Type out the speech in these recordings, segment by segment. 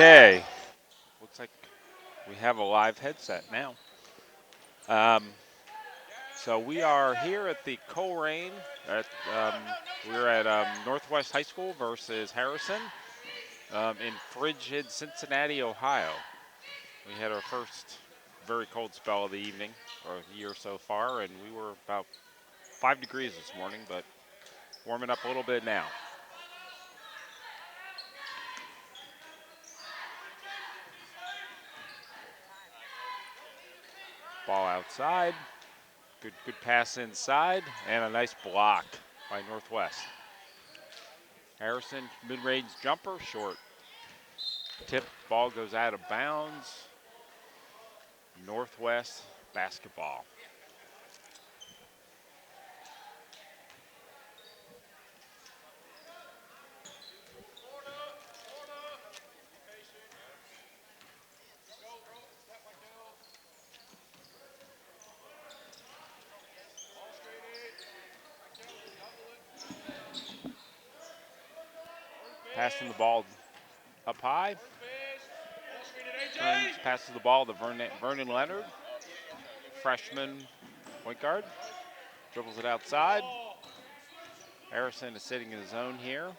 Okay, looks like we have a live headset now. Um, so we are here at the Colerain. At, um, we're at Northwest High School versus Harrison in frigid Cincinnati, Ohio. We had our first very cold spell of the evening, or year so far, and we were about 5 degrees this morning, but warming up a little bit now. Ball outside. Good pass inside, and a nice block by Northwest. Harrison, mid-range jumper, short. Tip, ball goes out of bounds. Northwest basketball. Passing the ball up high. Turns, passes the ball to Vernon Leonard. Freshman point guard. Dribbles it outside. Harrison is sitting in his zone here.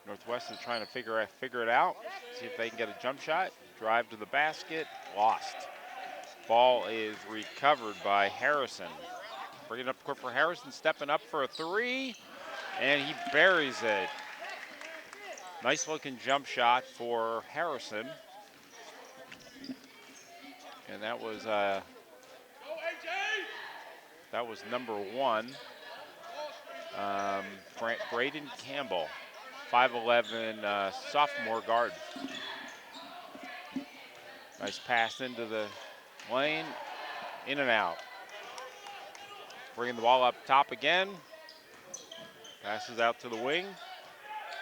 Northwest is trying to figure it out. See if they can get a jump shot. Drive to the basket. Lost. Ball is recovered by Harrison. Bringing up court for Harrison. Stepping up for a three. And he buries it. Nice looking jump shot for Harrison. And that was number 1, Braden Campbell, 5'11", sophomore guard. Nice pass into the lane, in and out. Bringing the ball up top again. Passes out to the wing.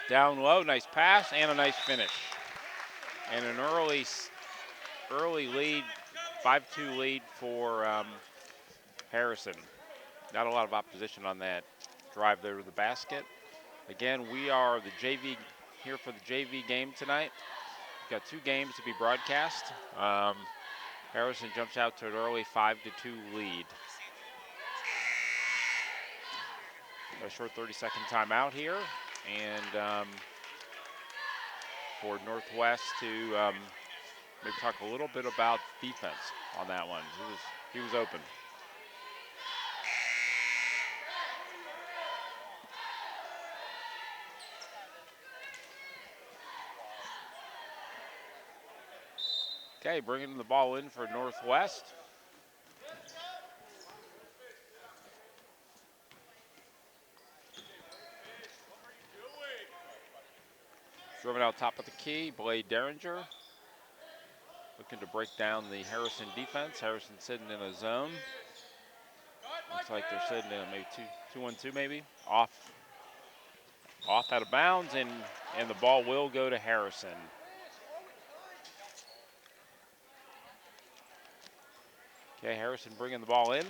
Down low, nice pass and a nice finish. And an early lead, 5-2 lead for Harrison. Not a lot of opposition on that drive there to the basket. Again, we are the JV here for the JV game tonight. We've got 2 games to be broadcast. Harrison jumps out to an early 5-2 lead. A short 30-second timeout here, and for Northwest to maybe talk a little bit about defense on that one. He was open. Okay, bringing the ball in for Northwest. Driven out top of the key, Blade Derringer. Looking to break down the Harrison defense. Harrison sitting in a zone. Looks like they're sitting in maybe 2-1-2 maybe. Off out of bounds, and the ball will go to Harrison. Okay, Harrison bringing the ball in.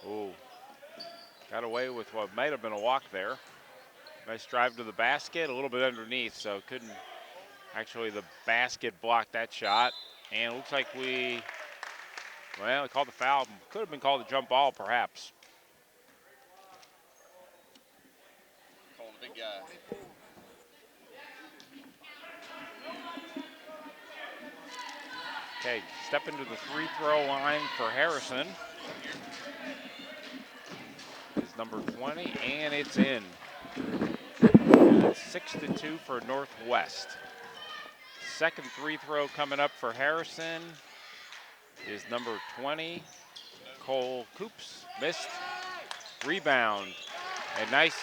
Ooh, got away with what might have been a walk there. Nice drive to the basket, a little bit underneath, so couldn't actually the basket block that shot. And it looks like we called the foul. Could have been called a jump ball, perhaps. Calling the big guy. Okay, step into the free throw line for Harrison. Is number 20, and it's in. It's 6-2 for Northwest. Second free throw coming up for Harrison is number 20, Cole Coops. Missed. Rebound. A nice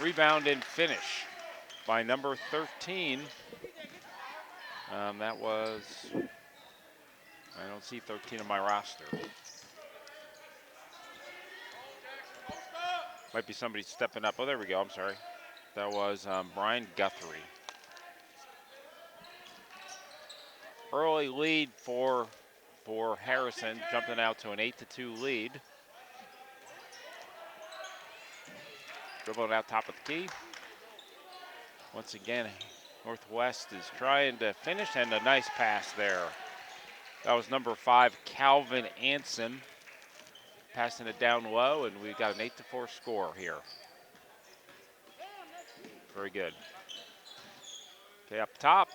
rebound and finish by number 13. That was, I don't see 13 on my roster. Might be somebody stepping up. Oh, there we go. I'm sorry. That was Brian Guthrie. Early lead for Harrison, jumping out to an 8-2 lead. Dribbling out top of the key. Once again, Northwest is trying to finish, and a nice pass there. That was number 5, Calvin Anson, passing it down low, and we've got an 8-4 score here. Very good. Okay, up top.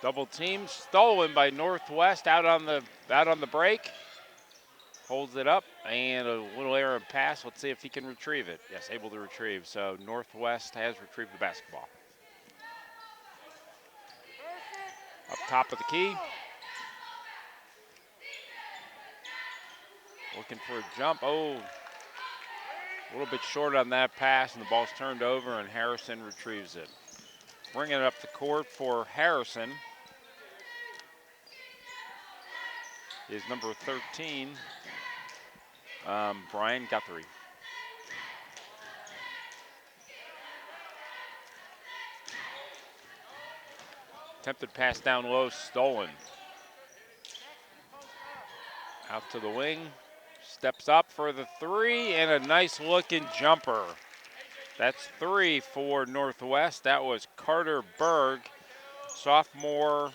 Double team stolen by Northwest out on the break. Holds it up, and a little error pass. Let's see if he can retrieve it. Yes, able to retrieve. So Northwest has retrieved the basketball. Up top of the key. Looking for a jump. Oh, a little bit short on that pass, and the ball's turned over, and Harrison retrieves it. Bringing it up the court for Harrison is number 13, Brian Guthrie. Attempted pass down low, stolen. Out to the wing, steps up for the 3, and a nice looking jumper. That's 3 for Northwest. That was Carter Berg, sophomore,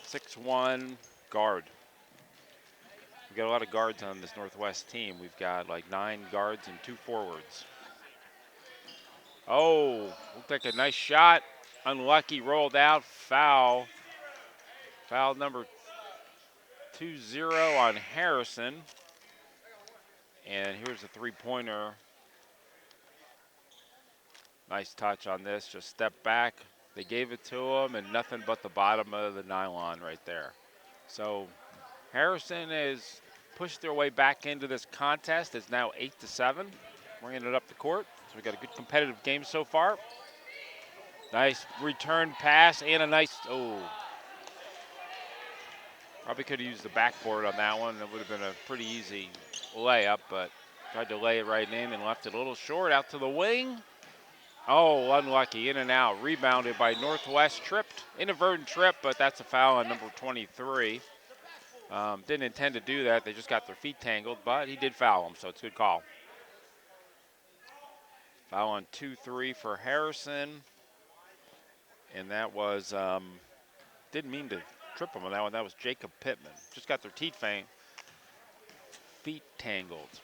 6'1", guard. We've got a lot of guards on this Northwest team. We've got like 9 guards and 2 forwards. Oh, looked like a nice shot. Unlucky, rolled out, foul. Foul number 2-0 on Harrison. And here's a three-pointer. Nice touch on this, just step back. They gave it to him, and nothing but the bottom of the nylon right there. So Harrison has pushed their way back into this contest. It's now 8-7, bringing it up the court. So we've got a good competitive game so far. Nice return pass and a nice, probably could have used the backboard on that one. It would have been a pretty easy layup, but tried to lay it right in and left it a little short out to the wing. Oh, unlucky, in and out. Rebounded by Northwest, tripped, inadvertent trip, but that's a foul on number 23. Didn't intend to do that. They just got their feet tangled, but he did foul him, so it's a good call. Foul on 2-3 for Harrison. And that was, didn't mean to trip him on that one. That was Jacob Pittman. Just got their feet tangled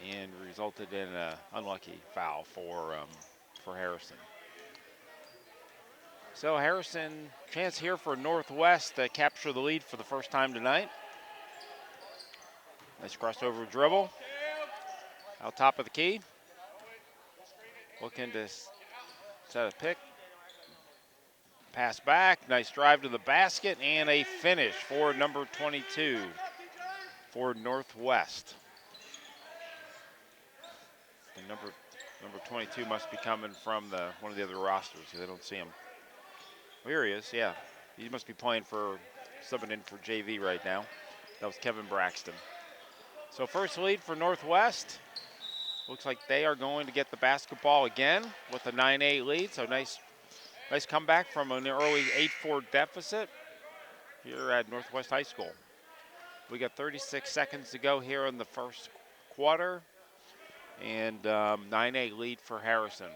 and resulted in an unlucky foul for Harrison. So Harrison, chance here for Northwest to capture the lead for the first time tonight. Nice crossover dribble. Out top of the key. Looking to set a pick. Pass back, nice drive to the basket, and a finish for number 22 for Northwest. And number 22 must be coming from one of the other rosters. They don't see him. Here he is, yeah. He must be playing subbing in for JV right now. That was Kevin Braxton. So first lead for Northwest. Looks like they are going to get the basketball again with a 9-8 lead. So nice comeback from an early 8-4 deficit here at Northwest High School. We got 36 seconds to go here in the first quarter. And 9-8 lead for Harrison.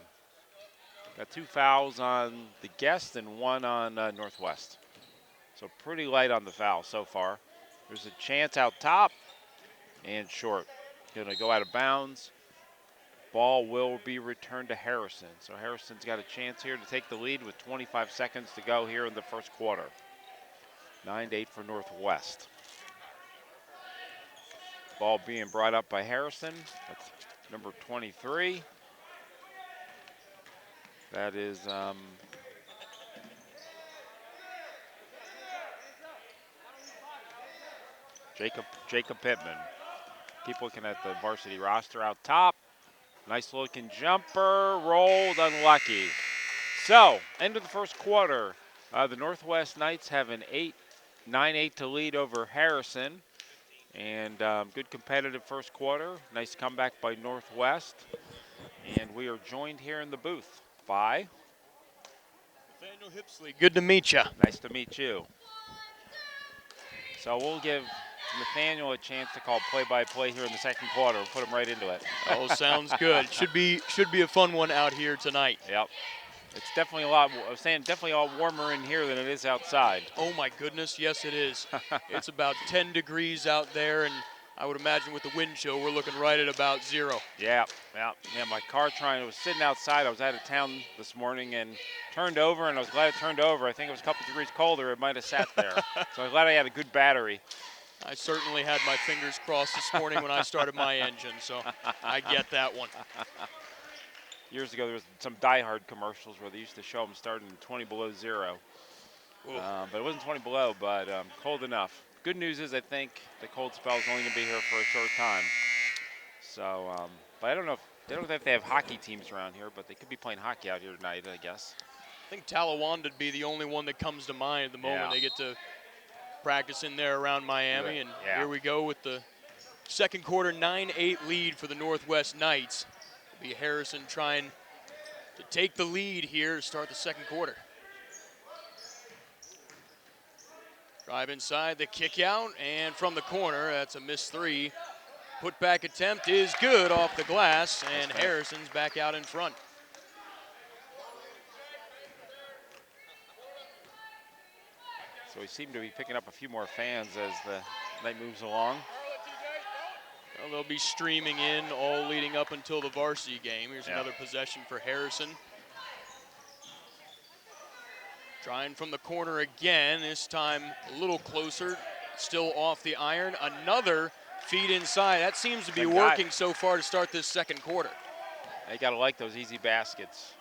Got 2 fouls on the guest and 1 on Northwest. So pretty light on the foul so far. There's a chance out top and short. Gonna go out of bounds. Ball will be returned to Harrison. So Harrison's got a chance here to take the lead with 25 seconds to go here in the first quarter. 9-8 for Northwest. Ball being brought up by Harrison. That's number 23. That is Jacob Pittman. Keep looking at the varsity roster out top. Nice looking jumper, rolled, unlucky. So, end of the first quarter. The Northwest Knights have an 9-8 to lead over Harrison. And good competitive first quarter. Nice comeback by Northwest. And we are joined here in the booth by Nathaniel Hipsley, good to meet you. Nice to meet you. So we'll give Nathaniel a chance to call play-by-play here in the second quarter. We'll put him right into it. Oh, sounds good. Should be a fun one out here tonight. Yep. It's definitely a lot warmer in here than it is outside. Oh my goodness, yes it is. It's about 10 degrees out there, and I would imagine with the wind chill, we're looking right at about 0. Yeah. My car was sitting outside. I was out of town this morning and turned over, and I was glad it turned over. I think it was a couple degrees colder. It might have sat there. So I'm glad I had a good battery. I certainly had my fingers crossed this morning when I started my engine, so I get that one. Years ago, there was some Die Hard commercials where they used to show them starting 20 below 0. But it wasn't 20 below, but cold enough. Good news is I think the cold spell is only going to be here for a short time. So, but I don't know if they have hockey teams around here, but they could be playing hockey out here tonight, I guess. I think Talawanda would be the only one that comes to mind at the moment. Yeah. They get to practice in there around Miami, and Yeah. here we go with the second quarter 9-8 lead for the Northwest Knights. It'll be Harrison trying to take the lead here to start the second quarter. Drive inside, the kick out, and from the corner, that's a missed 3. Put back attempt is good off the glass, and Harrison's back out in front. So we seem to be picking up a few more fans as the night moves along. Well, they'll be streaming in all leading up until the varsity game. Here's Yeah. another possession for Harrison. Trying from the corner again, this time a little closer, still off the iron. Another feed inside. That seems to be working so far to start this second quarter. You got to like those easy baskets.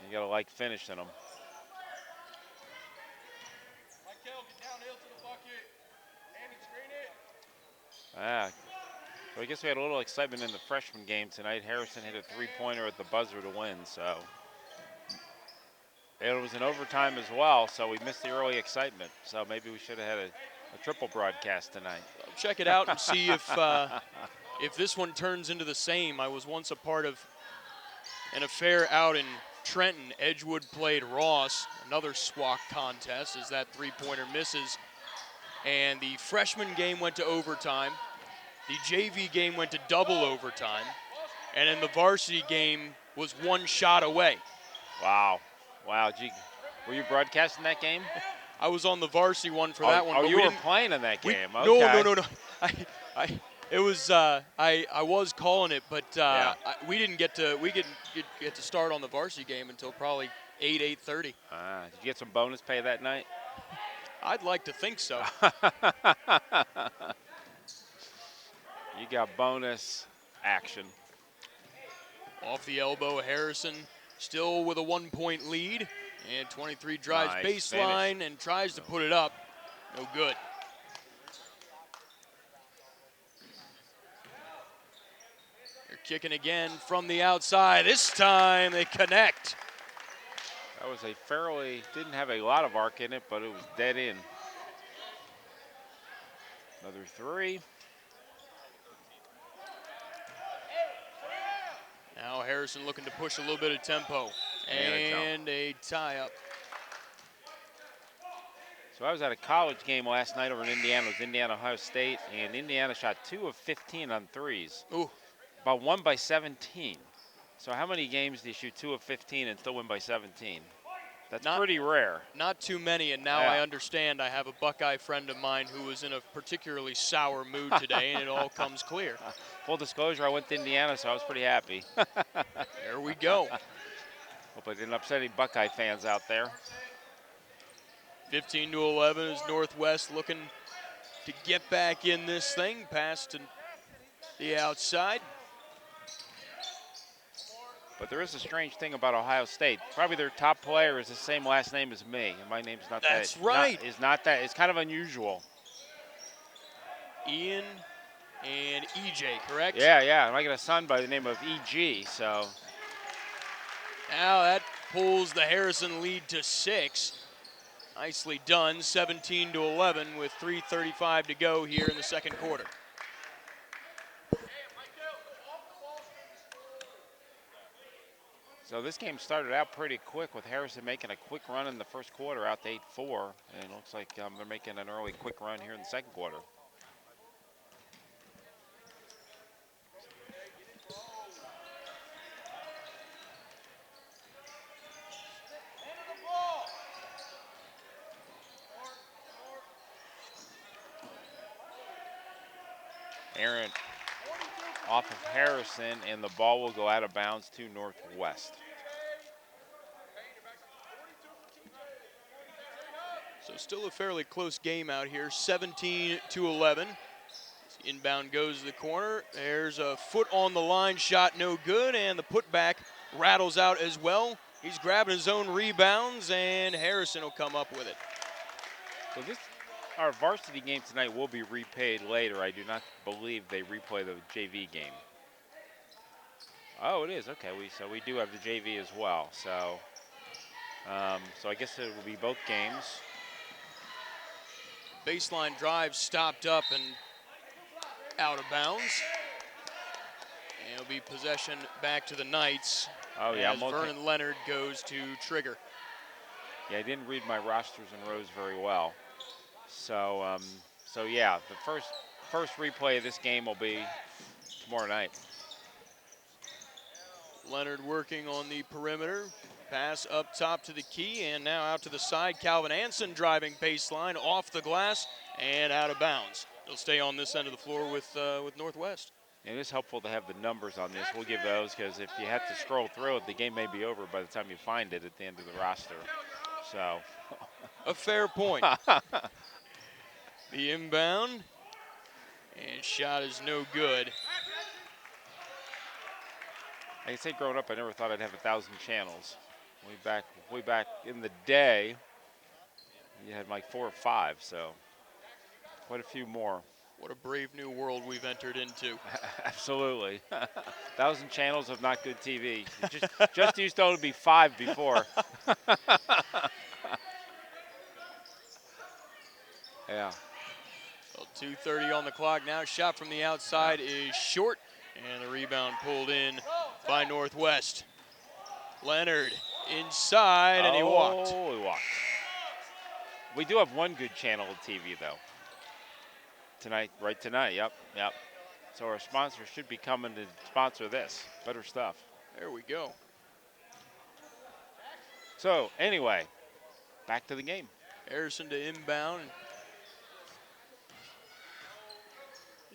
You got to like finishing them. So I guess we had a little excitement in the freshman game tonight. Harrison hit a 3-pointer at the buzzer to win, so. It was in overtime as well, so we missed the early excitement. So maybe we should have had a triple broadcast tonight. Well, check it out and see if this one turns into the same. I was once a part of an affair out in Trenton. Edgewood played Ross, another SWAC contest as that 3-pointer misses. And the freshman game went to overtime. The JV game went to double overtime. And then the varsity game was 1 shot away. Wow. Gee, were you broadcasting that game? I was on the varsity one for that one. Oh, but you were playing in that game. Okay. No. I was calling it, but we didn't get to start on the varsity game until probably 8:30. Did you get some bonus pay that night? I'd like to think so. You got bonus action. Off the elbow, Harrison still with a 1-point lead, and 23 drives baseline and tries to put it up. No good. They're kicking again from the outside. This time they connect. That was didn't have a lot of arc in it, but it was dead in. Another 3. Now Harrison looking to push a little bit of tempo. And a tie-up. So I was at a college game last night over in Indiana. It was Indiana-Ohio State, and Indiana shot 2 of 15 on threes. Ooh. About 1 by 17. So how many games do you shoot 2 of 15 and still win by 17? That's pretty rare. Not too many, and now I understand. I have a Buckeye friend of mine who was in a particularly sour mood today, and it all comes clear. Full disclosure, I went to Indiana, so I was pretty happy. There we go. Hope I didn't upset any Buckeye fans out there. 15-11 is Northwest looking to get back in this thing. Pass to the outside. But there is a strange thing about Ohio State. Probably their top player is the same last name as me, and my name's not That's that. right. Is not that. It's kind of unusual. Ian and EJ, correct? Yeah, yeah. And I got a son by the name of EG, so. Now that pulls the Harrison lead to 6. Nicely done, 17-11 with 3:35 to go here in the second quarter. So this game started out pretty quick with Harrison making a quick run in the first quarter out to 8-4. And it looks like they're making an early quick run here in the second quarter. Aaron off of Harrison, and the ball will go out of bounds to Northwest. So still a fairly close game out here, 17-11. Inbound goes to the corner. There's a foot on the line, shot no good, and the putback rattles out as well. He's grabbing his own rebounds, and Harrison will come up with it. So our varsity game tonight will be repaid later. I do not believe they replay the JV game. Oh, it is. Okay, so we do have the JV as well. So, so I guess it will be both games. Baseline drive stopped up and out of bounds. And it'll be possession back to the Knights. Oh yeah, as Vernon Leonard goes to trigger. Yeah, I didn't read my rosters and rows very well. So, so yeah, the first replay of this game will be tomorrow night. Leonard working on the perimeter. Pass up top to the key, and now out to the side. Calvin Anson driving baseline off the glass and out of bounds. He'll stay on this end of the floor with Northwest. It is helpful to have the numbers on this. We'll give those because if you have to scroll through it, the game may be over by the time you find it at the end of the roster. So, a fair point. The inbound, and shot is no good. Like I say, growing up, I never thought I'd have 1,000 channels. Way back in the day, you had like 4 or 5, so quite a few more. What a brave new world we've entered into. Absolutely. 1,000 channels of not good TV. Just used to only be 5 before. Yeah. Well, 2:30 on the clock now. Shot from the outside is short, and the rebound pulled in by Northwest. Leonard inside, and he walked. Oh, he walked. We do have one good channel of TV, though. Tonight, yep. So our sponsor should be coming to sponsor this. Better stuff. There we go. So, anyway, back to the game. Harrison to inbound.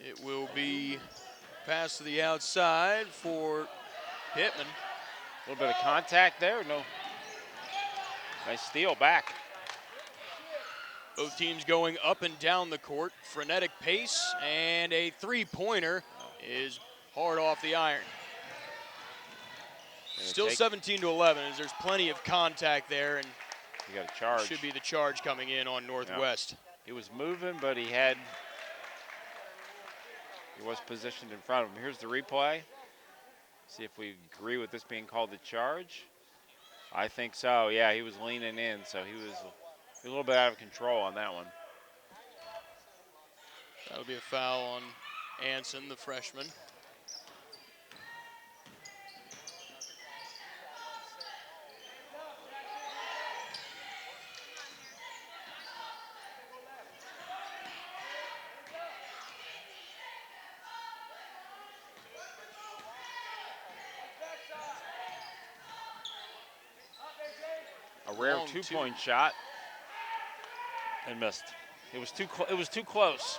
It will be pass to the outside for Pittman. A little bit of contact there. No. Nice steal back. Both teams going up and down the court. Frenetic pace, and a three-pointer is hard off the iron. Still 17-11 as there's plenty of contact there, and you got a charge. Should be the charge coming in on Northwest. Yep. He was moving, but he was positioned in front of him. Here's the replay. See if we agree with this being called the charge. I think so. Yeah, he was leaning in, so he was a little bit out of control on that one. That'll be a foul on Anson, the freshman. A rare two-point shot and missed. It was too close.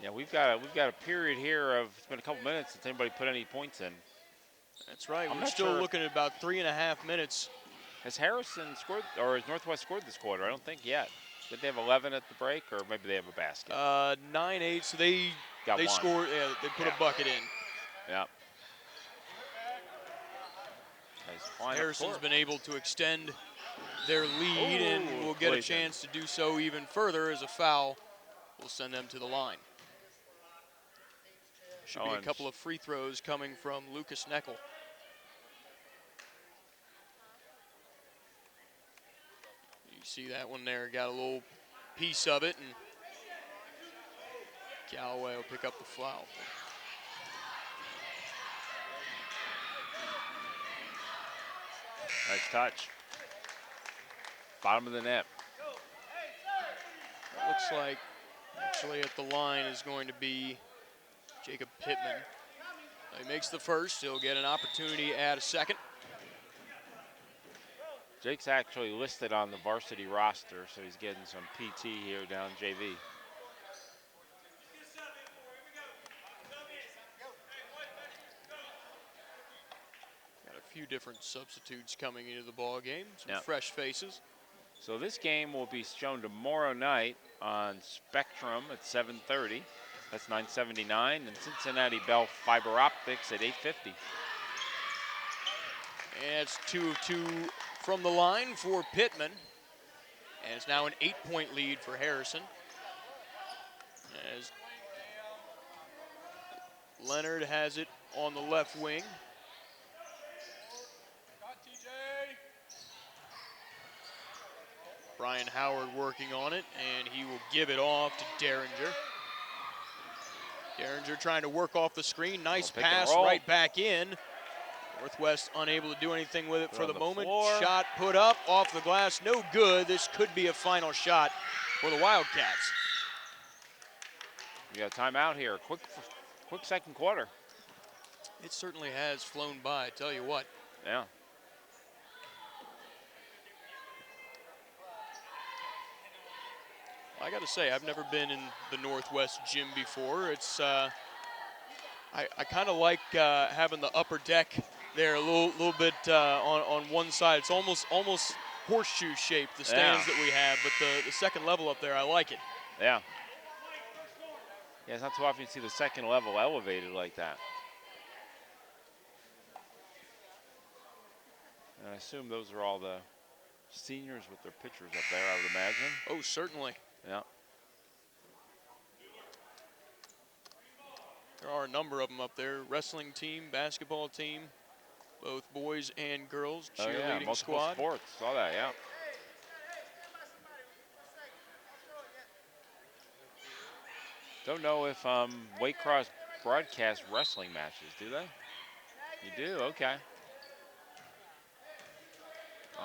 Yeah, we've got a period here of it's been a couple minutes since anybody put any points in. That's right. I'm We're still looking at about 3.5 minutes. Has Harrison scored, or has Northwest scored this quarter? I don't think yet. Did they have 11 at the break, or maybe they have a basket? 9-8. So they got they one. scored. Yeah, they put a bucket in. Yep. Nice flying up Harrison's court. been able to extend their lead and will get a collision. chance to do so even further as a foul will send them to the line. Should be a and couple of free throws coming from Lucas Neckel. You see that one there, got a little piece of it, and Galloway will pick up the foul. Nice touch. Bottom of the net. It looks like actually at the line is going to be Jacob Pittman. He makes the first, he'll get an opportunity at a second. Jake's actually listed on the varsity roster, so he's getting some PT here down JV. Got a few different substitutes coming into the ball game, some Yep. fresh faces. So this game will be shown tomorrow night on Spectrum at 7:30. That's 979, and Cincinnati Bell Fiber Optics at 8:50. And it's 2 of 2 from the line for Pittman. And it's now an 8-point lead for Harrison. As Leonard has it on the left wing. Brian Howard working on it, and he will give it off to Derringer. Derringer trying to work off the screen. Nice Pick and pass roll. right back in. Northwest unable to do anything with it for on the the moment. floor. Shot put up off the glass, no good. This could be a final shot for the Wildcats. We got a timeout here. Quick second quarter. It certainly has flown by, I tell you what. Yeah. I got to say, I've never been in the Northwest gym before. It's I kind of like having the upper deck there a little bit on one side. It's almost horseshoe shaped, the stands that we have, but the second level up there, I like it. Yeah. Yeah, it's not too often you see the second level elevated like that. And I assume those are all the seniors with their pictures up there, I would imagine. Oh, certainly. Yeah. There are a number of them up there. Wrestling team, basketball team, both boys and girls, Oh, yeah, cheerleading multiple squad. sports. Saw that, yeah. Don't know if Waycross broadcast wrestling matches, do they? You do? Okay.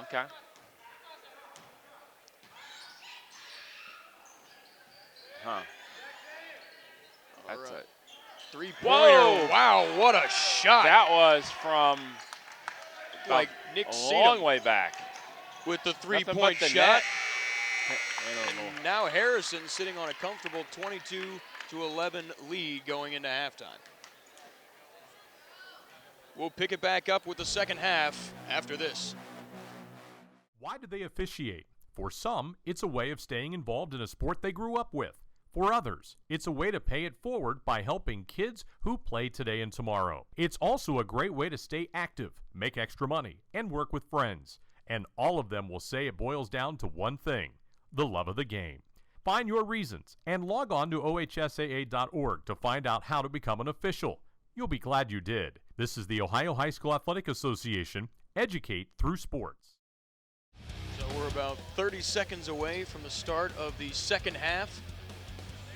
Okay. Huh. That's All right. it. Three-pointer. Whoa! Wow, what a shot. That was from like Nick a Seedham long way back. with the Nothing but three-point the shot. net. I don't know. And now Harrison sitting on a comfortable 22-11 lead going into halftime. We'll pick it back up with the second half after this. Why do they officiate? For some, it's a way of staying involved in a sport they grew up with. For others, it's a way to pay it forward by helping kids who play today and tomorrow. It's also a great way to stay active, make extra money, and work with friends. And all of them will say it boils down to one thing: the love of the game. Find your reasons and log on to ohsaa.org to find out how to become an official. You'll be glad you did. This is the Ohio High School Athletic Association. Educate through sports. So we're about 30 seconds away from the start of the second half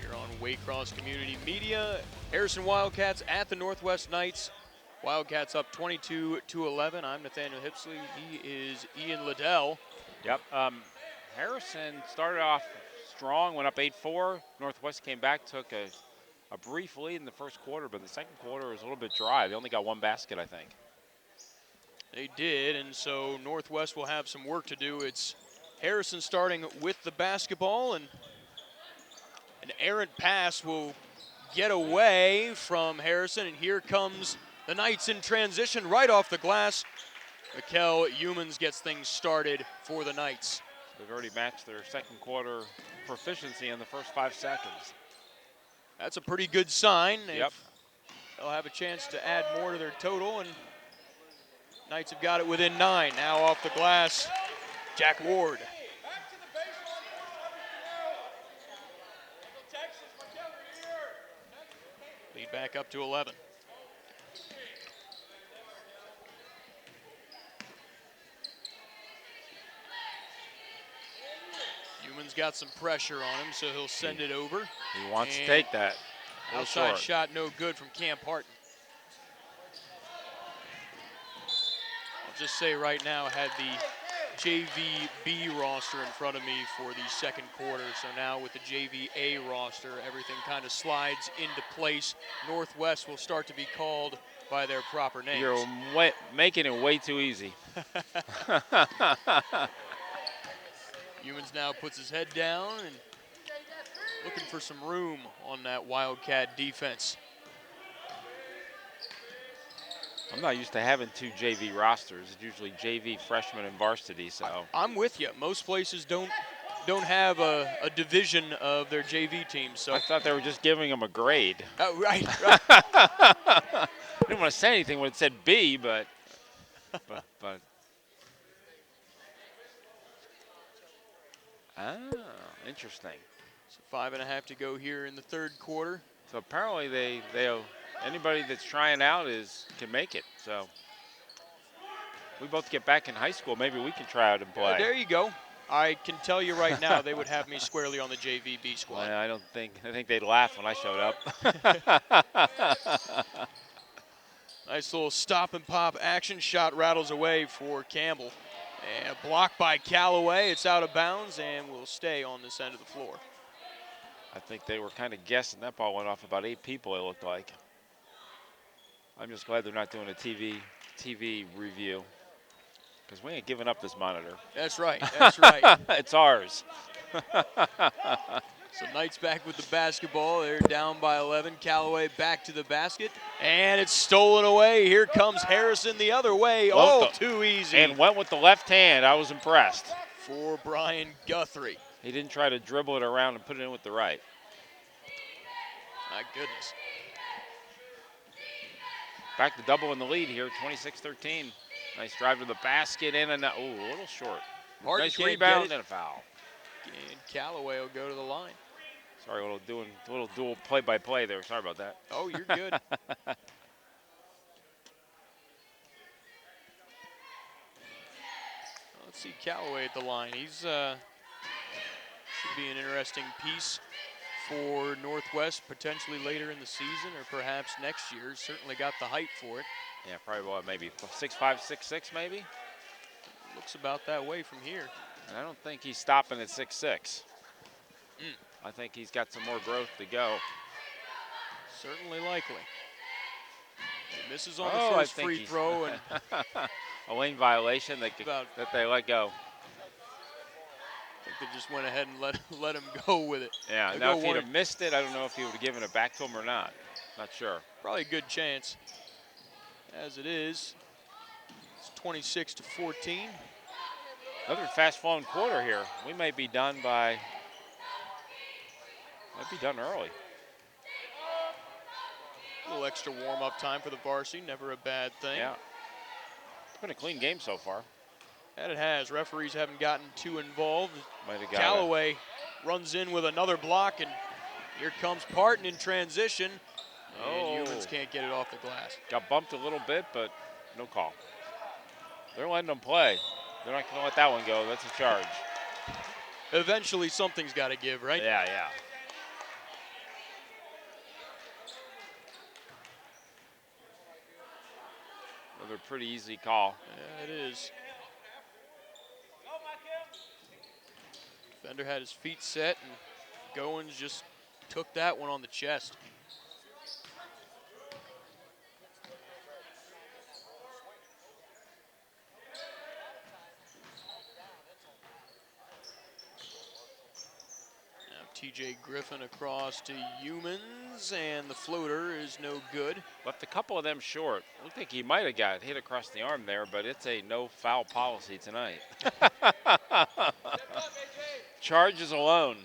here on Waycross Community Media. Harrison Wildcats at the Northwest Knights. Wildcats up 22-11. I'm Nathaniel Hipsley. He is Ian Liddell. Yep. Harrison started off strong, went up 8-4. Northwest came back, took a brief lead in the first quarter, but the second quarter was a little bit dry. They only got one basket, I think. They did, and so Northwest will have some work to do. It's Harrison starting with the basketball, and an errant pass will get away from Harrison, and here comes the Knights in transition right off the glass. Mikel Humans gets things started for the Knights. They've already matched their second quarter proficiency in the first 5 seconds. That's a pretty good sign. Yep. They'll have a chance to add more to their total, and Knights have got it within 9. Now off the glass, Jack Ward. Lead back up to 11. Human's got some pressure on him, so he'll send it over. He wants to And take that. A little outside short. shot, no good from Camp Harton. I'll just say right now, I had the JV B roster in front of me for the second quarter. So now with the JV A roster, everything kind of slides into place. Northwest will start to be called by their proper names. You're making it way too easy. Humans now puts his head down and looking for some room on that Wildcat defense. I'm not used to having 2 JV rosters. It's usually JV, freshman, and varsity. So I'm with you. Most places don't have a division of their JV teams. So I thought they were just giving them a grade. oh, right. I didn't want to say anything when it said B, but. Interesting. So 5.5 to go here in the third quarter. So apparently they anybody that's trying out can make it. So we both get back in high school, maybe we can try out and play. There you go. I can tell you right now, they would have me squarely on the JVB squad. Well, I think they'd laugh when I showed up. Nice little stop and pop action. Shot rattles away for Campbell. And a block by Callaway. It's out of bounds and will stay on this end of the floor. I think they were kind of guessing. That ball went off about 8 people, it looked like. I'm just glad they're not doing a TV review, because we ain't giving up this monitor. That's right. That's right. It's ours. So Knights back with the basketball. They're down by 11. Callaway back to the basket. And it's stolen away. Here comes Harrison the other way. Too easy. And went with the left hand. I was impressed. For Brian Guthrie. He didn't try to dribble it around and put it in with the right. My goodness. Back to double in the lead here, 26-13. Nice drive to the basket and a little short. Harden Nice can't rebound get it. and a foul. And Callaway will go to the line. Sorry, a little dual play-by-play there. Sorry about that. Oh, you're good. Let's see Callaway at the line. He's should be an interesting piece for Northwest, potentially later in the season or perhaps next year. Certainly got the height for it. Yeah, probably maybe 6'5", 6'6", maybe. Looks about that way from here. And I don't think he's stopping at 6'6". I think he's got some more growth to go. Certainly likely. He misses on the first free throw. And a lane violation that they let go. I think they just went ahead and let him go with it. Yeah, They'll now if he'd have missed it, I don't know if he would have given it back to him or not. Not sure. Probably a good chance. As it is, it's 26-14. Another fast-flowing quarter here. We may be done early. A little extra warm-up time for the varsity, never a bad thing. Yeah. It's been a clean game so far. And it has. Referees haven't gotten too involved. Callaway runs in with another block, and here comes Parton in transition. And Humans can't get it off the glass. Got bumped a little bit, but no call. They're letting them play. They're not going to let that one go. That's a charge. Eventually, something's got to give, right? Yeah. Another pretty easy call. Yeah, it is. Defender had his feet set, and Goins just took that one on the chest. TJ Griffin across to Humans, and the floater is no good. Left a couple of them short. Looked like he might have got hit across the arm there, but it's a no foul policy tonight. Charges alone.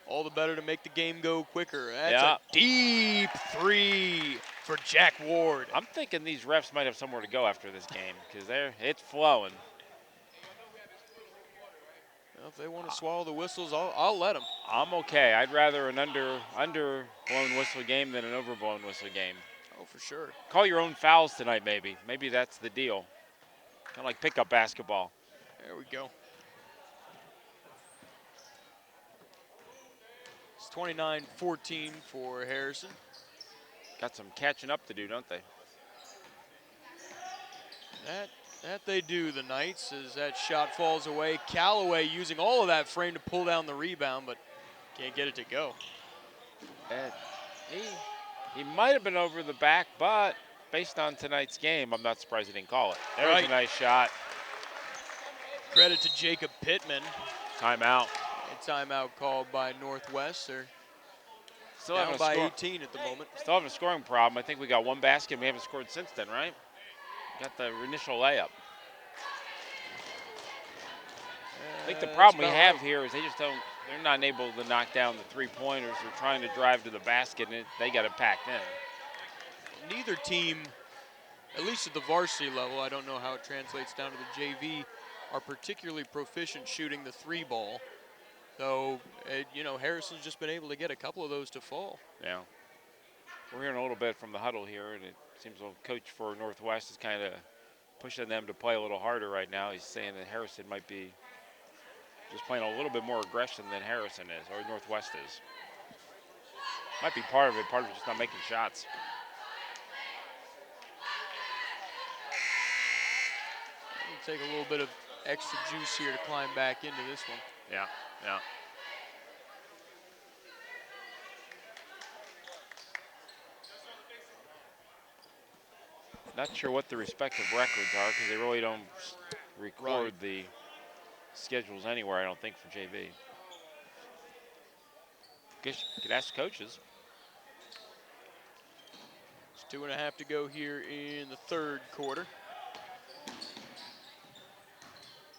all the better to make the game go quicker. That's Yeah. a deep three for Jack Ward. I'm thinking these refs might have somewhere to go after this game because it's flowing. Well, if they want to swallow the whistles, I'll let them. I'm okay. I'd rather an underblown whistle game than an overblown whistle game. Oh, for sure. Call your own fouls tonight, maybe. Maybe that's the deal. Kind of like pickup basketball. There we go. It's 29-14 for Harrison. Got some catching up to do, don't they? That they do, the Knights, as that shot falls away. Callaway using all of that frame to pull down the rebound, but can't get it to go. He might have been over the back, but based on tonight's game, I'm not surprised he didn't call it. There's Right. a nice shot. Credit to Jacob Pittman. Timeout. A timeout called by Northwest. They're Still down having, by 18 at the moment. still having a scoring problem. I think we got one basket. We haven't scored since then, right? Got the initial layup. I think the problem we have here is they're not able to knock down the three-pointers. They're trying to drive to the basket, and they got it packed in. Neither team, at least at the varsity level, I don't know how it translates down to the JV, are particularly proficient shooting the three ball. Though, Harrison's just been able to get a couple of those to fall. Yeah. We're hearing a little bit from the huddle here, and it seems the coach for Northwest is kind of pushing them to play a little harder right now. He's saying that Harrison might be just playing a little bit more aggression than Harrison is, or Northwest is. Might be part of it just not making shots. It'll take a little bit of extra juice here to climb back into this one. Yeah, yeah. Not sure what the respective records are because they really don't record the schedules anywhere, I don't think, for JV. Guess you could ask the coaches. It's 2.5 to go here in the third quarter.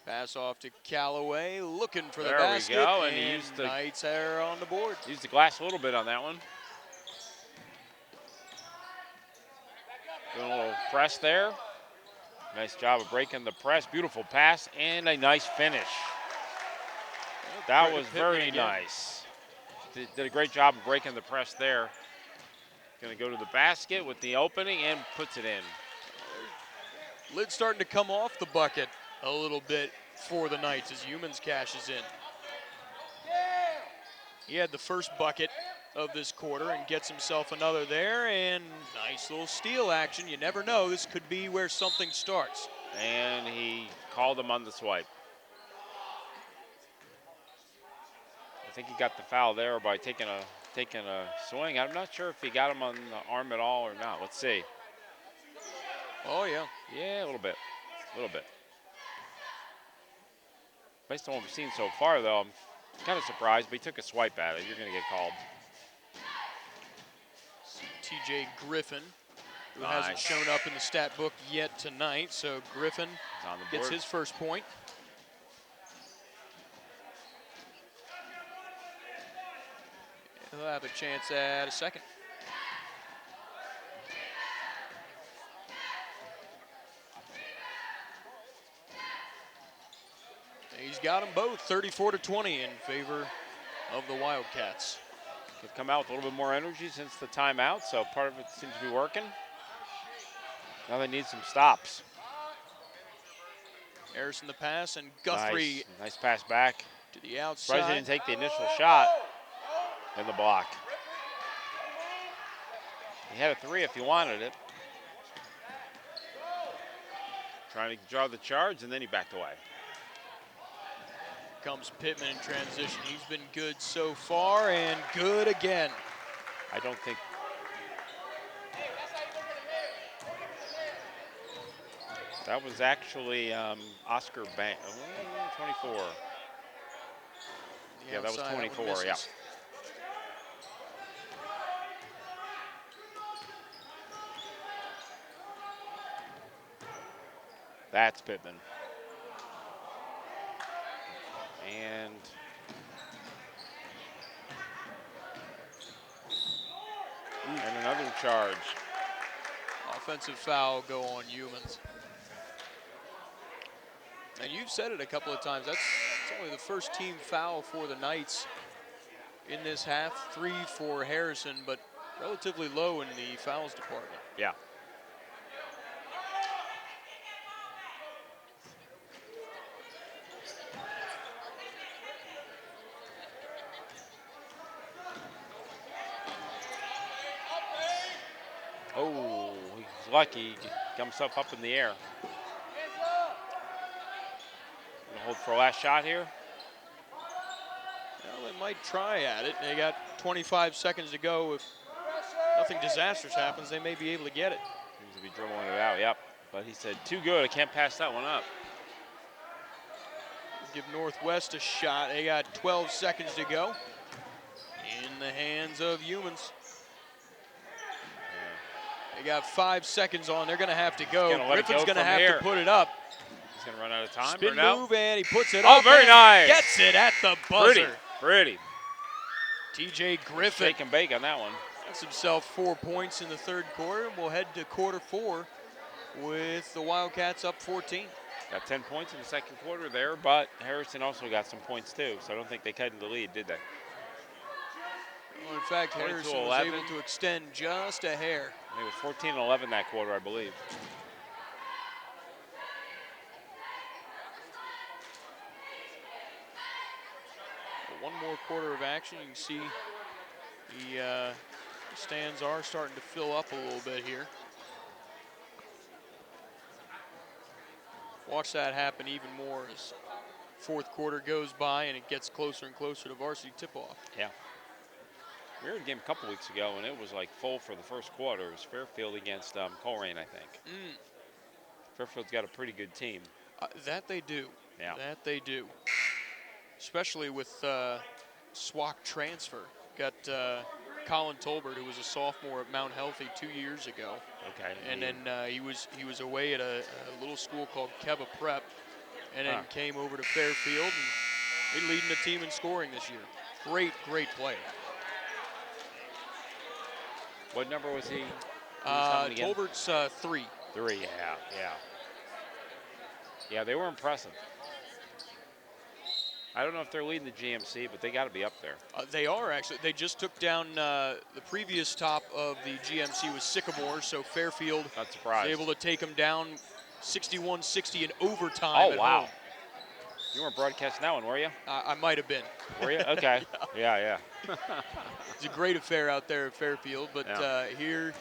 Pass off to Callaway, looking for the basket. There we go, and he used the Knights are on the board. Used the glass a little bit on that one. Doing a little press there. Nice job of breaking the press. Beautiful pass and a nice finish. That was very nice. Did a great job of breaking the press there. Going to go to the basket with the opening and puts it in. Lid starting to come off the bucket a little bit for the Knights as Humans cashes in. He had the first bucket of this quarter and gets himself another there, and nice little steal action. You never know, this could be where something starts. And he called him on the swipe. I think he got the foul there by taking a swing. I'm not sure if he got him on the arm at all or not. Let's see. Oh, yeah. Yeah, a little bit. Based on what we've seen so far, though, I'm kind of surprised, but he took a swipe at it. You're going to get called. TJ Griffin, who hasn't shown up in the stat book yet tonight, so Griffin on the board. gets his first point. He'll have a chance at a second. He's got them both, 34-20 in favor of the Wildcats. They've come out with a little bit more energy since the timeout, so part of it seems to be working. Now they need some stops. Harrison the pass, and Guthrie nice pass back to the outside. Surprised he didn't take the initial shot in the block. He had a three if he wanted it. Trying to draw the charge, and then he backed away. Comes Pittman in transition. He's been good so far, and good again. I don't think. That was actually Oscar Bank. 24. Yeah, that was 24, yeah. That's Pittman. charge. Offensive foul go on Humans. And you've said it a couple of times. That's only the first team foul for the Knights in this half. 3 for Harrison, but relatively low in the fouls department. Yeah. Oh, he's lucky. He got himself up in the air. Gonna hold for a last shot here. Well, they might try at it. They got 25 seconds to go. If nothing disastrous happens, they may be able to get it. Seems to be dribbling it out, yep. But he said, too good, I can't pass that one up. Give Northwest a shot. They got 12 seconds to go. In the hands of Humans. They got 5 seconds on. They're going to have to go. Griffin's going to have to put it up. He's going to run out of time. Spin or no? move, and he puts it Oh, up. very nice. Gets it at the buzzer. Pretty. TJ Griffin Shake and bake on that one. gets himself 4 points in the third quarter. We'll head to quarter 4 with the Wildcats up 14. Got 10 points in the second quarter there, but Harrison also got some points too, so I don't think they cut into the lead, did they? Well, in fact, Harrison was 22-11. able to extend just a hair. It was 14-11 that quarter, I believe. One more quarter of action. You can see the stands are starting to fill up a little bit here. Watch that happen even more as fourth quarter goes by and it gets closer and closer to varsity tip-off. Yeah. We were in a game a couple weeks ago, and it was like full for the first quarter. It was Fairfield against Coleraine, I think. Fairfield's got a pretty good team. That they do. Yeah. That they do. Especially with SWAC transfer. Got Colin Tolbert, who was a sophomore at Mount Healthy 2 years ago. Okay. And then he was away at a little school called Keva Prep, and then came over to Fairfield, and he's leading the team in scoring this year. Great player. What number was he? Tolbert's 3. 3, yeah. Yeah, they were impressive. I don't know if they're leading the GMC, but they got to be up there. They are, actually. They just took down the previous top of the GMC was Sycamore, so Fairfield Not surprised. was able to take them down 61-60 in overtime. Oh, at wow. home. You weren't broadcasting that one, were you? I might have been. Were you? Okay. Yeah. It's a great affair out there at Fairfield, but here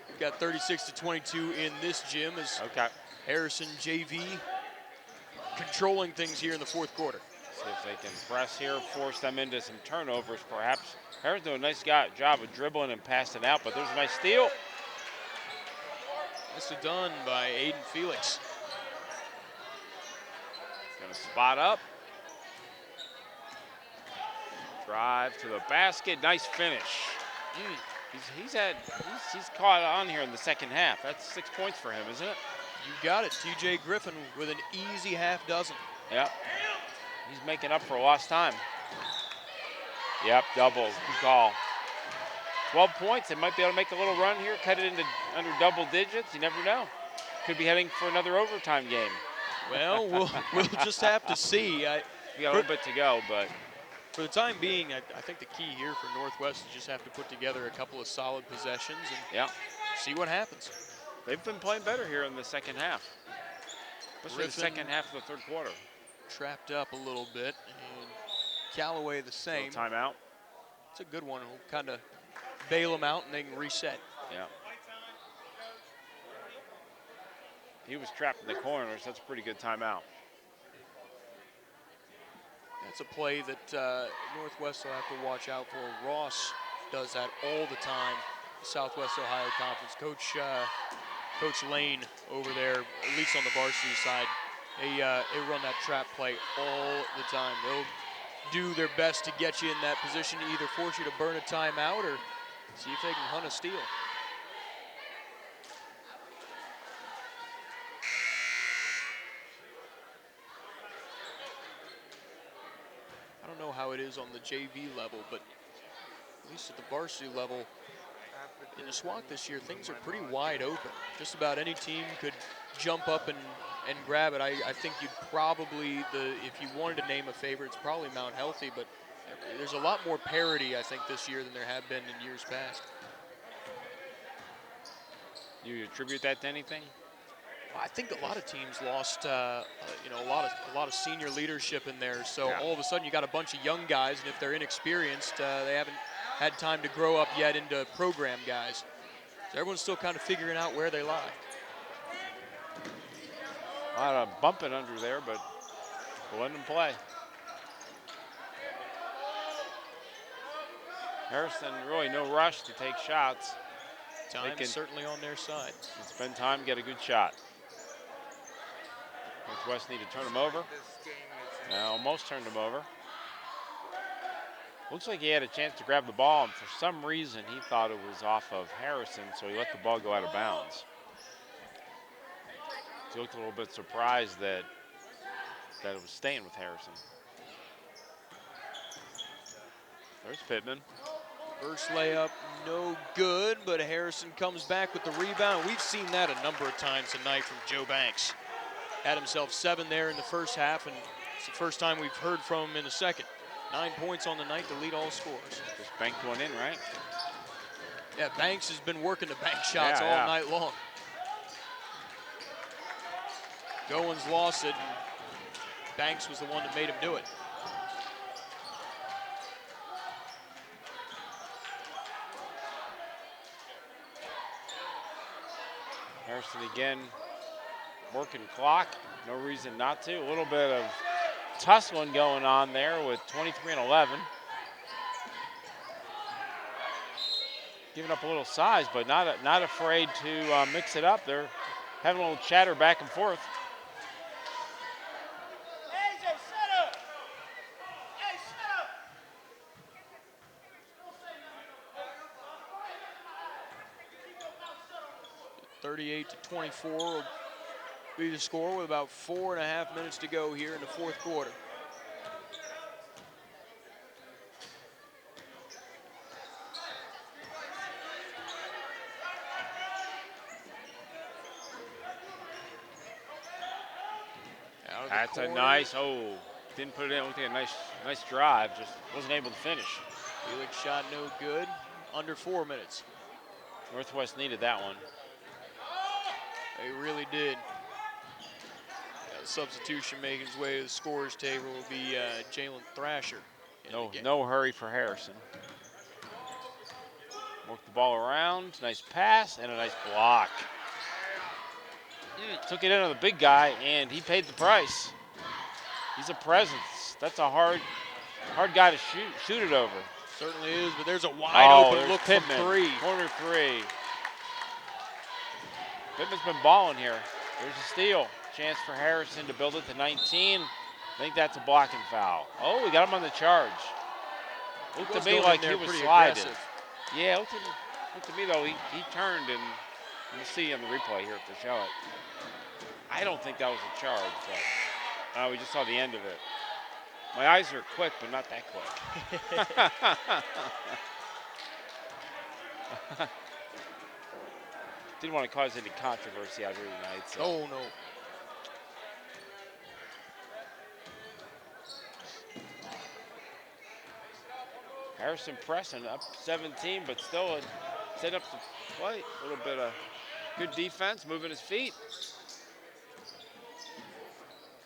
we've got 36-22 in this gym as Harrison JV controlling things here in the fourth quarter. See if they can press here, force them into some turnovers perhaps. Harrison's doing a nice job of dribbling and passing out, but there's a nice steal. Nicely done by Aiden Felix. Gonna spot up. Drive to the basket, nice finish. He's caught on here in the second half. That's 6 points for him, isn't it? You got it, TJ Griffin with an easy half dozen. Yep. He's making up for lost time. Yep, double. Good call. 12 points. They might be able to make a little run here, cut it into under double digits. You never know. Could be heading for another overtime game. Well, we'll just have to see. We got a little bit to go, but for the time being, I think the key here for Northwest is just have to put together a couple of solid possessions and see what happens. They've been playing better here in the second half, especially the second half of the third quarter. Trapped up a little bit, and Callaway the same. Timeout. It's a good one. We'll kind of bail them out, and they can reset. Yeah. He was trapped in the corner, so that's a pretty good timeout. That's a play that Northwest will have to watch out for. Ross does that all the time. Southwest Ohio Conference. Coach Lane over there, at least on the varsity side, they run that trap play all the time. They'll do their best to get you in that position to either force you to burn a timeout or see if they can hunt a steal. I don't know how it is on the JV level, but at least at the varsity level, in the SWAC this year, things are pretty wide open. Just about any team could jump up and grab it. I think you'd probably, if you wanted to name a favorite, it's probably Mount Healthy, but there's a lot more parity, I think, this year than there have been in years past. You attribute that to anything? I think a lot of teams lost, a lot of senior leadership in there. So Yeah. all of a sudden, you got a bunch of young guys, and if they're inexperienced, they haven't had time to grow up yet into program guys. So everyone's still kind of figuring out where they lie. A lot of bumping under there, but we'll let them play. Harrison, really no rush to take shots. Time can- is certainly on their side. Spend time, get a good shot. Northwest need to turn him over. Now almost turned him over. Looks like he had a chance to grab the ball, and for some reason he thought it was off of Harrison, so he let the ball go out of bounds. He looked a little bit surprised that it was staying with Harrison. There's Pittman. First layup, no good, but Harrison comes back with the rebound. We've seen that a number of times tonight from Joe Banks. Had himself 7 there in the first half, and it's the first time we've heard from him in the second. 9 points on the night to lead all scores. Just banked one in, right? Yeah, Banks has been working the bank shots all Yeah. night long. Goins lost it, and Banks was the one that made him do it. Harrison again working clock. No reason not to. A little bit of tussling going on there with 23 and 11. Giving up a little size, but not afraid to mix it up. They're having a little chatter back and forth. AJ, shut up! Hey, shut up! 38-24 will be the score with about 4.5 minutes to go here in the fourth quarter. Out of the That's a corner. nice, didn't put it in. Looked like a nice drive, just wasn't able to finish. Felix shot no good. Under 4 minutes. Northwest needed that one. They really did. Substitution making his way to the scorers table will be Jalen Thrasher. No hurry for Harrison. Worked the ball around, nice pass, and a nice block. Took it into the big guy, and he paid the price. He's a presence. That's a hard guy to shoot it over. Certainly is, but there's a wide open there's look Pittman, from 3. Corner 3. Pittman's been balling here. There's a steal. Chance for Harrison to build it to 19. I think that's a blocking foul. Oh, we got him on the charge. Looked to me like he was sliding. Aggressive. Yeah, looked to me though, he turned, and you'll see on the replay here if they show it. I don't think that was a charge, but we just saw the end of it. My eyes are quick, but not that quick. Didn't want to cause any controversy out here tonight. So. Oh, no. Harrison pressing up 17, but still set up the play. A little bit of good defense, moving his feet.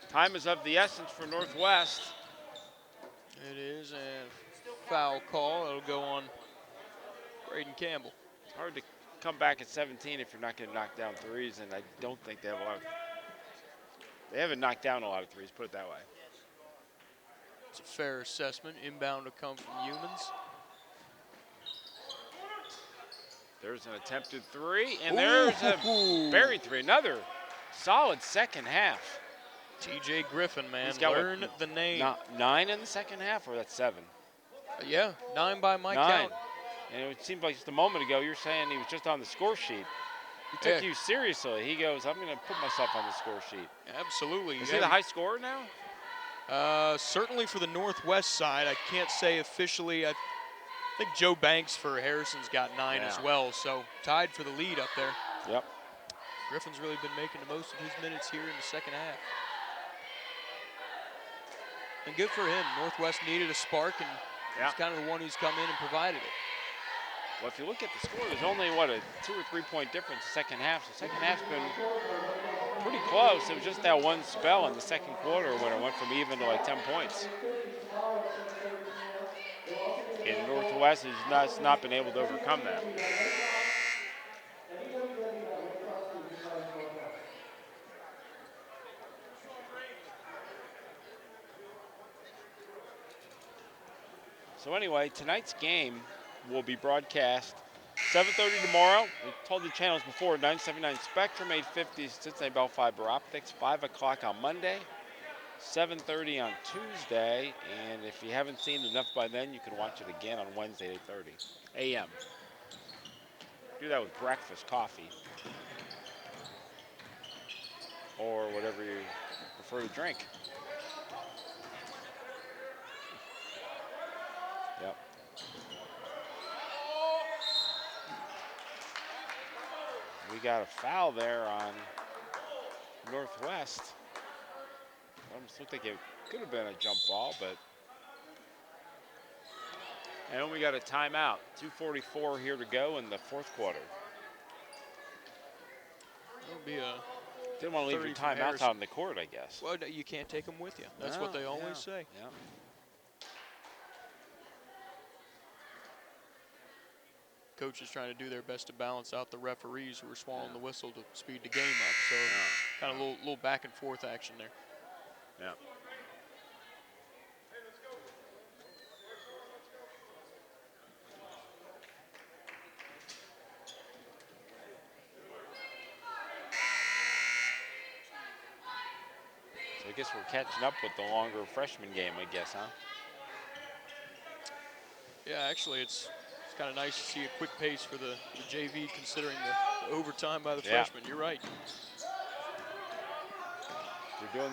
Time is of the essence for Northwest. It is a foul call. It'll go on Braden Campbell. It's hard to come back at 17 if you're not going to knock down threes, and I don't think they have a lot of. They haven't knocked down a lot of threes, put it that way. It's a fair assessment. Inbound to come from Humans. There's an attempted three, and there's a buried three. Another solid second half. TJ Griffin, man, He's got learn the name. 9 in the second half, or that's 7? Yeah, 9 by my 9. count. And it seemed like just a moment ago you were saying he was just on the score sheet. He took Yeah. you seriously. He goes, I'm going to put myself on the score sheet. Absolutely. Is he the high scorer now? Certainly for the Northwest side. I can't say officially. I think Joe Banks for Harrison's got 9 as Yeah. well, so tied for the lead up there. Yep. Griffin's really been making the most of his minutes here in the second half. And good for him. Northwest needed a spark, and Yeah. he's kind of the one who's come in and provided it. Well, if you look at the score, there's only, what, a 2 or 3 point difference the second half. The second half's been pretty close. It was just that one spell in the second quarter when it went from even to like 10 points. And Northwest has not been able to overcome that. So anyway, tonight's game will be broadcast 7:30 tomorrow. We told the channels before, 979 Spectrum, 850 Cincinnati Bell Fiber Optics, 5 o'clock on Monday, 7:30 on Tuesday, and if you haven't seen enough by then, you can watch it again on Wednesday, 8:30 a.m. Do that with breakfast, coffee, or whatever you prefer to drink. Yep. We got a foul there on Northwest. Almost looked like it could have been a jump ball, but. And we got a timeout. 2:44 here to go in the fourth quarter. It'll be a Didn't want to leave your 30 from timeouts Harrison. out in the court, I guess. well, you can't take them with you. That's what No, they always yeah, say. Yeah. Coaches trying to do their best to balance out the referees who are swallowing the whistle to speed the game up. So kind of a little back and forth action there. Yeah. So I guess we're catching up with the longer freshman game, I guess, huh? Yeah, actually, it's kind of nice to see a quick pace for the JV considering the overtime by the Yeah. freshmen. You're right. They're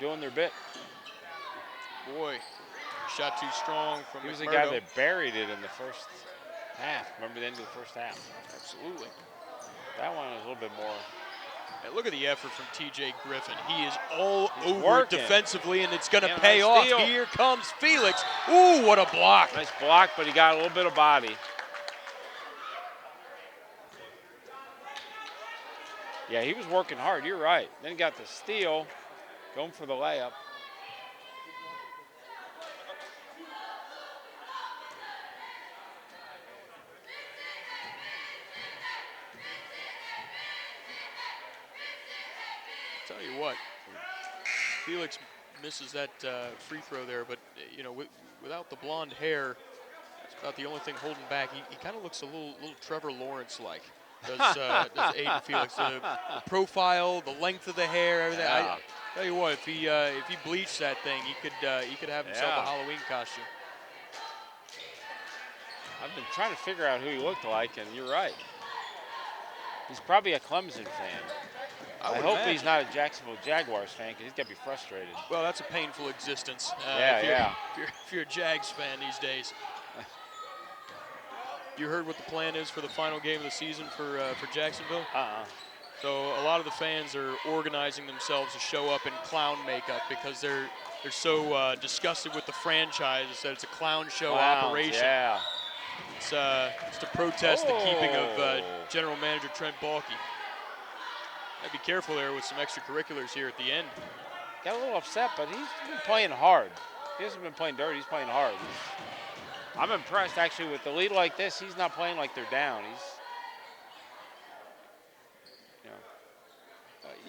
doing their bit. Boy, shot too strong from He was the McMurdo. guy that buried it in the first half. Remember the end of the first half? Absolutely. That one was a little bit more. And look at the effort from TJ Griffin. He is all He's over working. defensively, and it's going to Yeah, pay nice off. steal. Here comes Felix. Ooh, what a block. Nice block, but he got a little bit of body. Yeah, he was working hard. You're right. Then he got the steal, going for the layup. Tell you what, Felix misses that free throw there, but you know, without the blonde hair, that's about the only thing holding back. He kind of looks a little Trevor Lawrence-like. Does Aiden Felix? The profile, the length of the hair, everything. Yeah. I tell you what, if he bleached that thing, he could have himself Yeah. a Halloween costume. I've been trying to figure out who he looked like, and you're right. He's probably a Clemson fan. I would hope imagine. he's not a Jacksonville Jaguars fan, because he's got to be frustrated. Well, that's a painful existence. Yeah, If you're a Jags fan these days. You heard what the plan is for the final game of the season for Jacksonville? So a lot of the fans are organizing themselves to show up in clown makeup because they're so disgusted with the franchise that it's a clown show Clowns, operation. Yeah. It's to protest the keeping of Oh. General Manager Trent Baalke. Gotta be careful there with some extracurriculars here at the end. Got a little upset, but he's been playing hard. He hasn't been playing dirty. He's playing hard. I'm impressed, actually, with the lead like this. He's not playing like they're down. He's,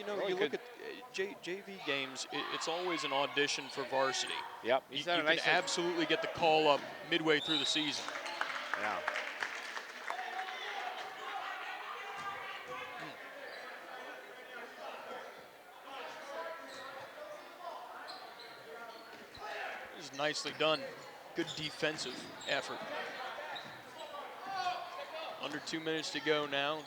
really You look good. at JV games, it's always an audition for varsity. Yep. You He's done a can nice job. absolutely get the call up midway through the season. Yeah. This is nicely done. Good defensive effort. Under 2 minutes to go now.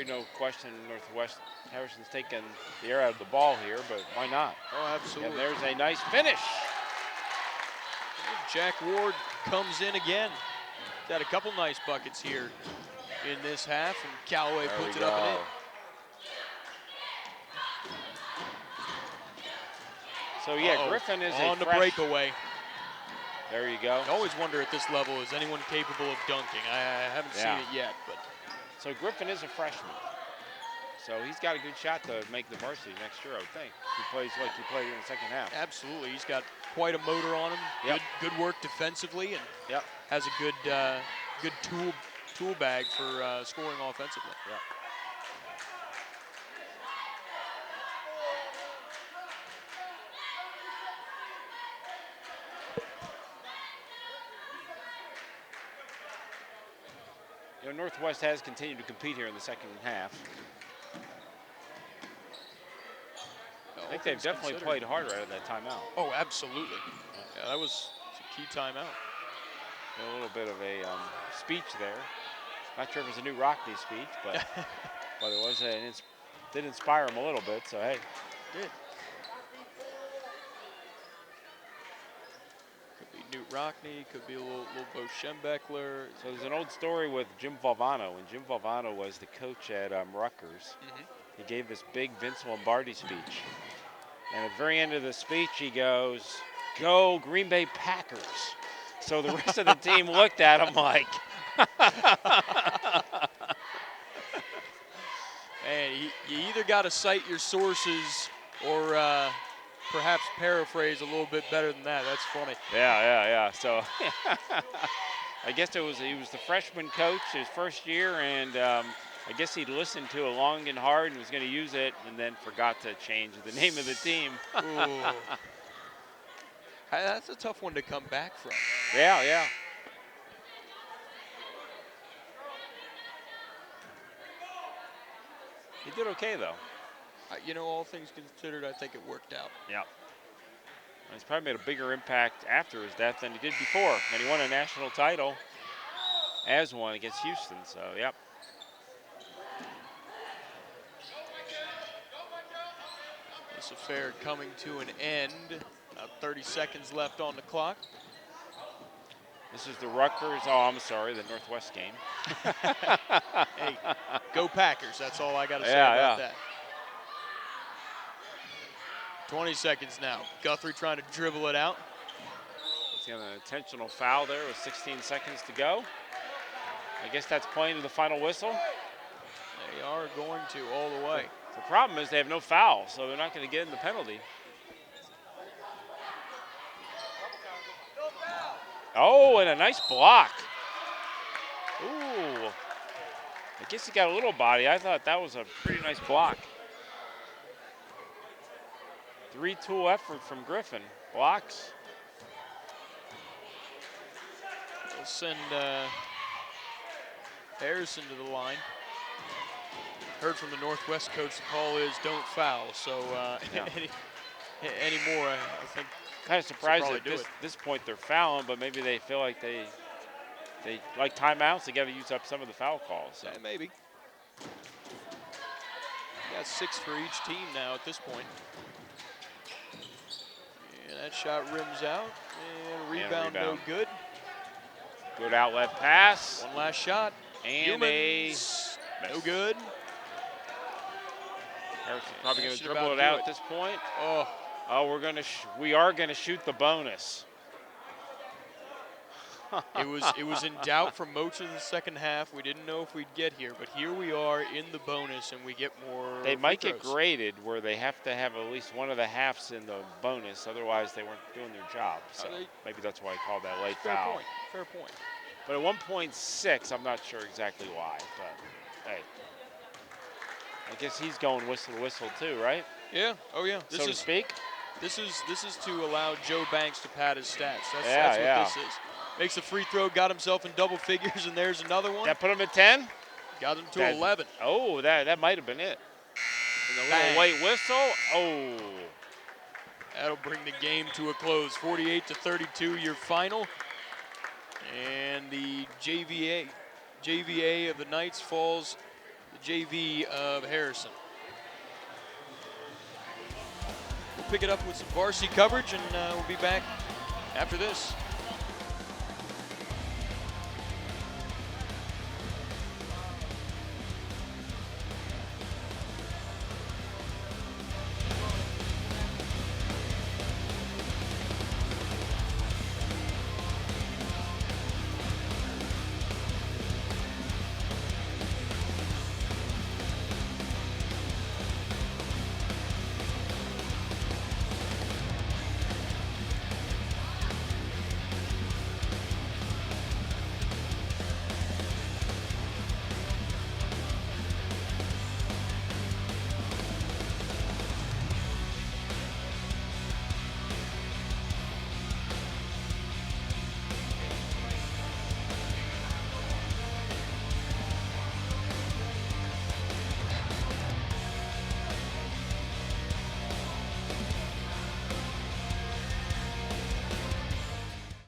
Gary. No question, Northwest Harrison's taking the air out of the ball here, but why not? Oh, absolutely. And there's a nice finish. Jack Ward comes in again. He's had a couple nice buckets here in this half, and Callaway There puts we it up and go. in. So yeah, Uh-oh. Griffin is on a the fresh. breakaway. There you go. I always wonder at this level, is anyone capable of dunking? I haven't Yeah. seen it yet, but So Griffin is a freshman. So he's got a good shot to make the varsity next year, I would think. He plays like he played in the second half. absolutely, he's got quite a motor on him. Yep. Good work defensively, and Yep. has a good tool bag for scoring offensively. Yep. You know, Northwest has continued to compete here in the second half. I think they've definitely played hard right at that timeout. Oh, absolutely. Yeah, that was a key timeout. A little bit of a speech there. Not sure if it was a new Rockney speech, but but it was did inspire him a little bit. So hey, Did. Could be Newt Rockney, could be a little Bo Schembechler. so there's an old story with Jim Valvano. When Jim Valvano was the coach at Rutgers, he gave this big Vince Lombardi speech. And at the very end of the speech, he goes, "Go Green Bay Packers." So the rest of the team looked at him like, And you either got to cite your sources or perhaps paraphrase a little bit better than that. That's funny. yeah. So I guess he was the freshman coach his first year, and I guess he'd listened to it long and hard and was going to use it, and then forgot to change the name of the team. Ooh. That's a tough one to come back from. Yeah. He did okay though. You know, all things considered, I think it worked out. Yeah. He's probably made a bigger impact after his death than he did before. And he won a national title as one against Houston. So, yep. This affair coming to an end. About 30 seconds left on the clock. This is the Rutgers, the Northwest game. Hey, go Packers. That's all I got to say Yeah, about yeah. that. 20 seconds now. Guthrie trying to dribble it out. He's got an intentional foul there with 16 seconds to go. I guess that's playing to the final whistle. They are going to all the way. The problem is they have no foul, so they're not going to get in the penalty. Oh, and a nice block. Ooh. I guess he got a little body. I thought that was a pretty nice block. 3-tool effort from Griffin. Blocks. We'll send Harrison to the line. Heard from the Northwest coach the call is don't foul. So Yeah. anymore, I think. Kind of surprised probably at do this point they're fouling, but maybe they feel like they like timeouts. They got to use up some of the foul calls. So. Yeah, maybe. Got 6 for each team now at this point. And that shot rims out. And rebound. No good. Good outlet pass. One last shot. And Humans, no good. Harrison's probably going to Should dribble about it do out it. at this point. Oh, Oh, we are going to shoot the bonus. it was in doubt for most of the second half. We didn't know if we'd get here, but here we are in the bonus, and we get more. They might free get throws. graded where they have to have at least one of the halves in the bonus, otherwise they weren't doing their job. So maybe that's why I called that late Fair foul. point. Fair point. But at 1.6, I'm not sure exactly why. But hey, I guess he's going whistle to whistle too, right? Yeah. Oh yeah. This so to is speak. This is to allow Joe Banks to pad his stats. That's Yeah. what this is. Makes a free throw, got himself in double figures, and there's another one. That put him at 10. Got him to That- 11. Oh, that might have been it. And a Bang. little late whistle. Oh. That'll bring the game to a close. 48-32, your final. And the JVA of the Knights falls the JV of Harrison. We'll pick it up with some varsity coverage, and we'll be back after this.